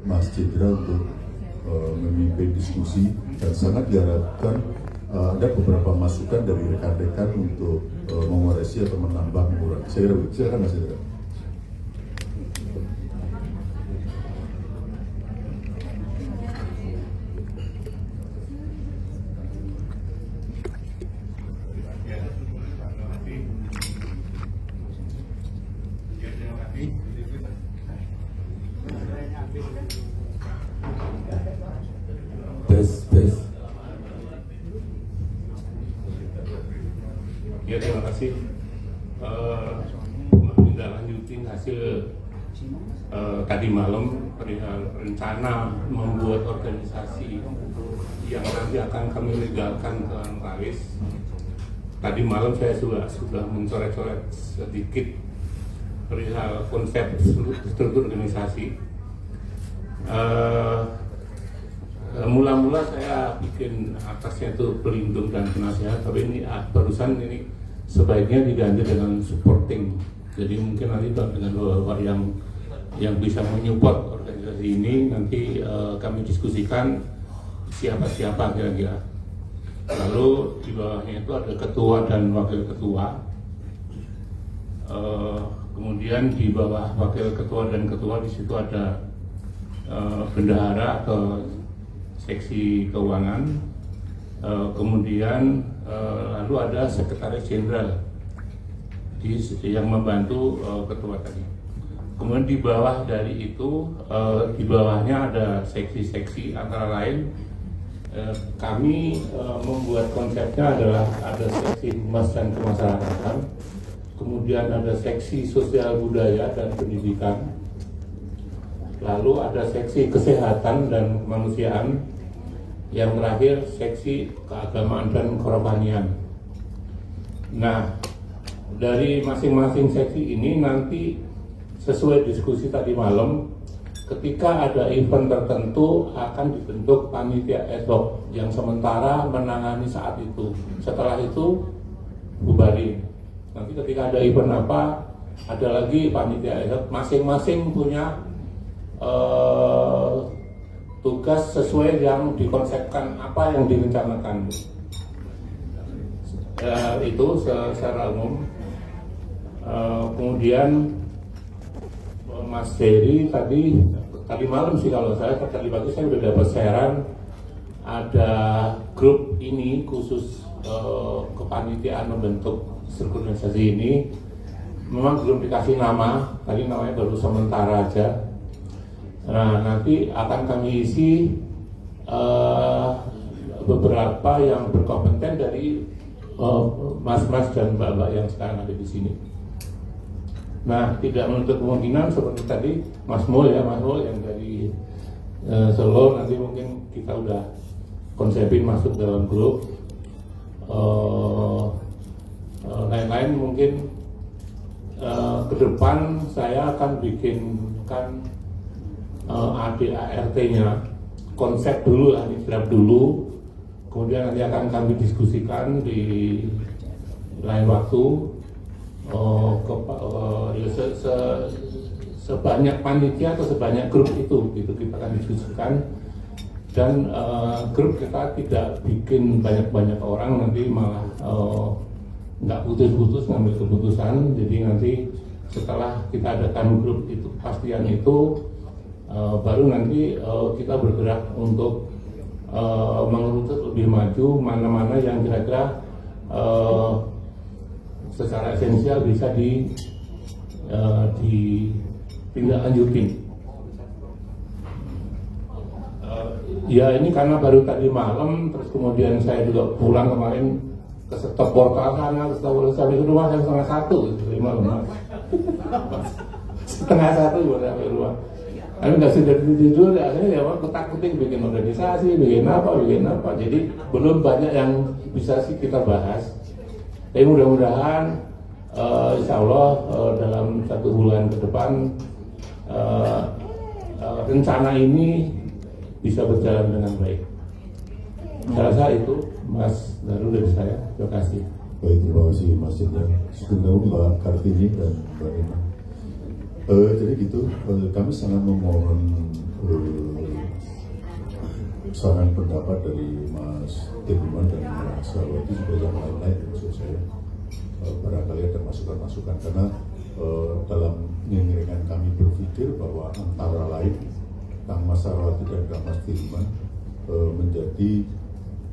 Mas Citra untuk memimpin diskusi dan sangat diharapkan ada beberapa masukan dari rekan-rekan untuk mengoreksi atau menambah mengurangi. Saya kira, silakan Mas Citra. Ya, terima kasih. Menindaklanjuti hasil tadi malam perihal rencana membuat organisasi yang nanti akan kami legalkan ke notaris. Tadi malam saya sudah mencoret-coret sedikit perihal konsep struktur organisasi. Mula-mula saya bikin atasnya itu pelindung dan penasihat, tapi ini barusan ini sebaiknya diganti dengan supporting. Jadi mungkin nanti dengan bapak yang bisa menyupport organisasi ini nanti kami diskusikan siapa kira-kira. Lalu di bawahnya itu ada ketua dan wakil ketua. Kemudian di bawah wakil ketua dan ketua di situ ada bendahara atau seksi keuangan, kemudian lalu ada sekretaris jenderal yang membantu ketua tadi. Kemudian di bawah dari itu, di bawahnya ada seksi-seksi antara lain. Kami membuat konsepnya adalah ada seksi humas dan kemasyarakatan, kemudian ada seksi sosial budaya dan pendidikan, lalu ada seksi kesehatan dan kemanusiaan, yang terakhir seksi keagamaan dan kerohanian. Nah, dari masing-masing seksi ini nanti sesuai diskusi tadi malam, ketika ada event tertentu akan dibentuk panitia ad hoc yang sementara menangani saat itu. Setelah itu bubarin. Nanti ketika ada event apa, ada lagi panitia ad hoc, masing-masing punya tugas sesuai yang dikonsepkan, apa yang direncanakan. Itu secara umum. Kemudian Mas Dery tadi malam sih, kalau saya tadi pagi saya udah dapat siaran ada grup ini khusus kepanitiaan membentuk struktur organisasi ini. Memang belum dikasih nama, tadi namanya baru sementara aja. Nah, nanti akan kami isi beberapa yang berkompeten dari mas-mas dan mbak-mbak yang sekarang ada di sini. Nah, tidak menutup kemungkinan seperti tadi Mas Mul yang dari Solo, nanti mungkin kita udah konsepin masuk dalam grup. Lain-lain mungkin ke depan saya akan bikinkan ADART-nya, konsep dulu, draft dulu, kemudian nanti akan kami diskusikan di lain waktu. Sebanyak panitia atau sebanyak grup itu, gitu kita akan diskusikan. Dan grup kita tidak bikin banyak-banyak orang, nanti malah nggak putus-putus ngambil keputusan. Jadi nanti setelah kita adakan grup itu, kepastian itu, baru nanti kita bergerak untuk mengerucut lebih maju mana-mana yang kira-kira secara esensial bisa ditindaklanjutin. Ya ini karena baru tadi malam, terus kemudian saya juga pulang kemarin ke stop portal sana, sampai ke rumah saya setengah 1 malam. Setengah 1 baru sampai rumah. Tapi nggak sudah tidur, akhirnya ya ketak-ketik bikin organisasi, bikin apa. Jadi belum banyak yang bisa sih kita bahas. Tapi mudah-mudahan insya Allah dalam 1 bulan ke depan rencana ini bisa berjalan dengan baik. Saya rasa itu Mas Daru dari saya. Terima kasih. Baik, terima kasih Mas Citra. Sebentar Mbak Kartini dan Mbak Ina. Jadi gitu, kami sangat memohon Mas Dirman dan Mas Sarwati juga yang lain-lain, maksud saya barangkali ada masukan-masukan karena dalam ngiringan kami berpikir bahwa antara lain Kang Mas Sarwati dan Kang Mas Dirman menjadi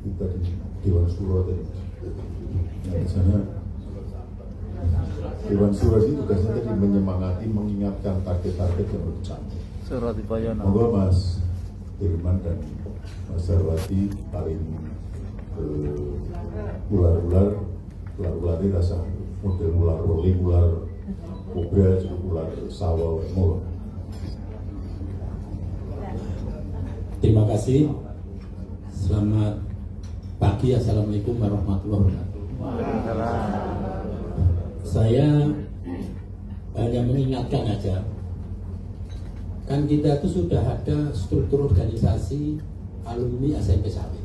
kita di Dewan Suro tadi. Nah, di sana Dewan Suro itu tugasnya tadi menyemangati, mengingatkan target-target yang lebih canggih. Monggo Mas Dirman dan Mas Sarwati paling ular ini rasa model ular rolling, ular kobra, ular sawah, monggo. Terima kasih. Selamat pagi. Assalamualaikum warahmatullahi wabarakatuh. Saya hanya mengingatkan aja. Kan kita itu sudah ada struktur organisasi alumni SMP Sawit.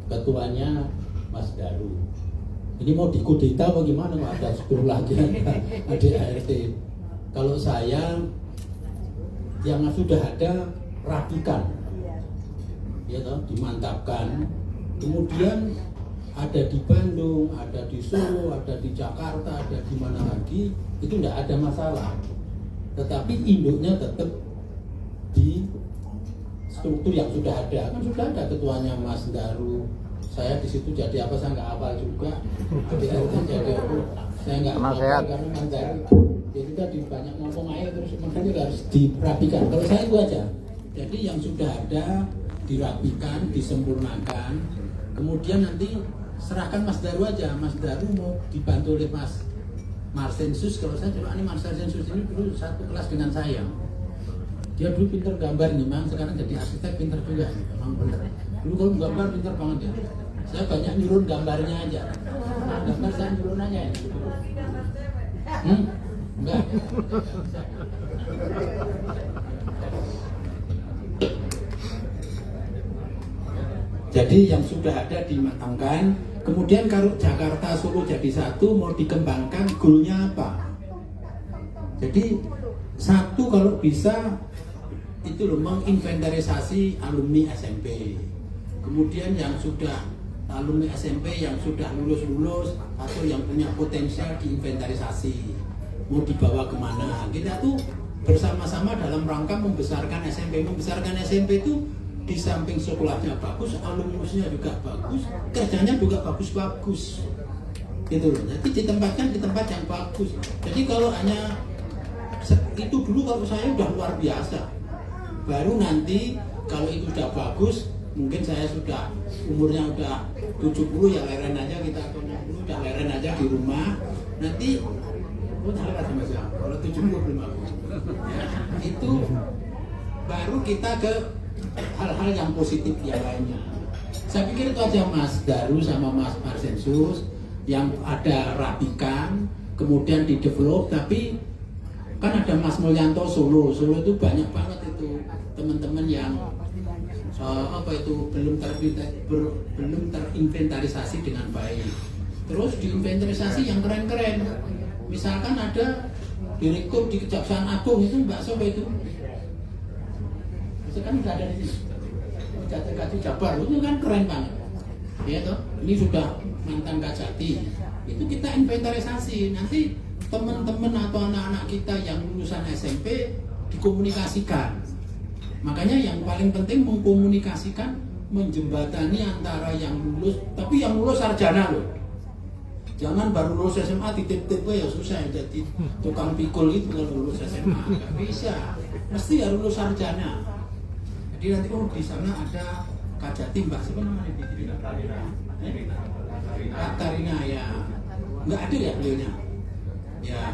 Ketuanya Mas Daru. Ini mau dikudeta apa gimana? Ada struktur lagi, ada ART. Kalau saya yang sudah ada rapikan, ya toh, dimantapkan. Kemudian ada di Bandung, ada di Solo, ada di Jakarta, ada di mana lagi, itu tidak ada masalah. Tetapi induknya tetap di struktur yang sudah ada. Kan sudah ada ketuanya Mas Daru. Saya di situ jadi apa, saya nggak hafal juga. Jadi apa, saya nggak hafal karena Mas Daru. Jadi tadi banyak ngomong aja terus, makanya harus dirapikan. Kalau saya itu aja. Jadi yang sudah ada dirapikan, disempurnakan. Kemudian nanti serahkan Mas Daru aja. Mas Daru mau dibantu oleh Mas Marsensus. Kalau saya coba ini Mas Marsensus ini dulu satu kelas dengan saya. Dia dulu pinter gambar nih, memang sekarang jadi arsitek pinter juga, memang benar. Dulu kalau gambar pinter banget ya. Saya banyak nyurun gambarnya aja. Gambar saya nyurun aja ya. Enggak. Jadi yang sudah ada dimatangkan. Kemudian kalau Jakarta Solo jadi satu, mau dikembangkan, goalnya apa? Jadi satu kalau bisa itu loh, menginventarisasi alumni SMP. Kemudian yang sudah alumni SMP yang sudah lulus atau yang punya potensial diinventarisasi, mau dibawa kemana? Kita tuh bersama-sama dalam rangka membesarkan SMP. Membesarkan SMP itu di samping sekolahnya bagus, alumnusnya juga bagus, kerjanya juga bagus-bagus, gitu loh. Jadi ditempatkan di tempat yang bagus. Jadi kalau hanya itu dulu, kalau saya udah luar biasa. Baru nanti kalau itu udah bagus, mungkin saya sudah umurnya udah 70 ya leren aja kita, atau 60 udah leren aja di rumah. Nanti kalau 70 belum aku. Ya, itu baru kita ke hal-hal yang positif yang lainnya. Saya pikir itu aja Mas Daru sama Mas Marsensus yang ada rapikan, kemudian di develop. Tapi kan ada Mas Mulyanto Solo itu banyak banget itu teman-teman yang belum terinventarisasi dengan baik. Terus diinventarisasi yang keren-keren. Misalkan ada direktur di Kejaksaan Agung itu Mbak Sob itu. Itu kan sudah ada di sini. Kajati Jabar itu kan keren banget. Ya toh, ini sudah mantan Kajati. Itu kita inventarisasi. Nanti teman-teman atau anak-anak kita yang lulusan SMP dikomunikasikan. Makanya yang paling penting mengkomunikasikan, menjembatani antara yang lulus, tapi yang lulus sarjana loh. Jangan baru lulus SMA titip-tip ya susah jadi tukang pikul itu kalau lulus SMA. Nggak bisa. Mesti harus lulus sarjana. Jadi nanti di sana ada Kajati Mbak siapa namanya? Katarina ya. Nggak adil ya beliaunya. Ya,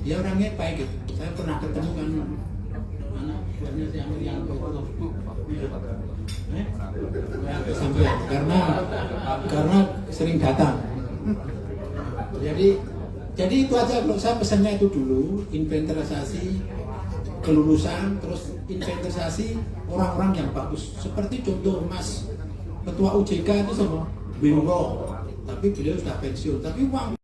dia orangnya baik gitu. Saya pernah ketemu kan mana buahnya yang sampai karena sering datang. Jadi itu aja kalau saya pesannya itu dulu, inventarisasi kelulusan, terus inventarisasi orang-orang yang bagus. Seperti contoh Mas Ketua UJK itu sama Bimbo, tapi beliau sudah pensiun, tapi uang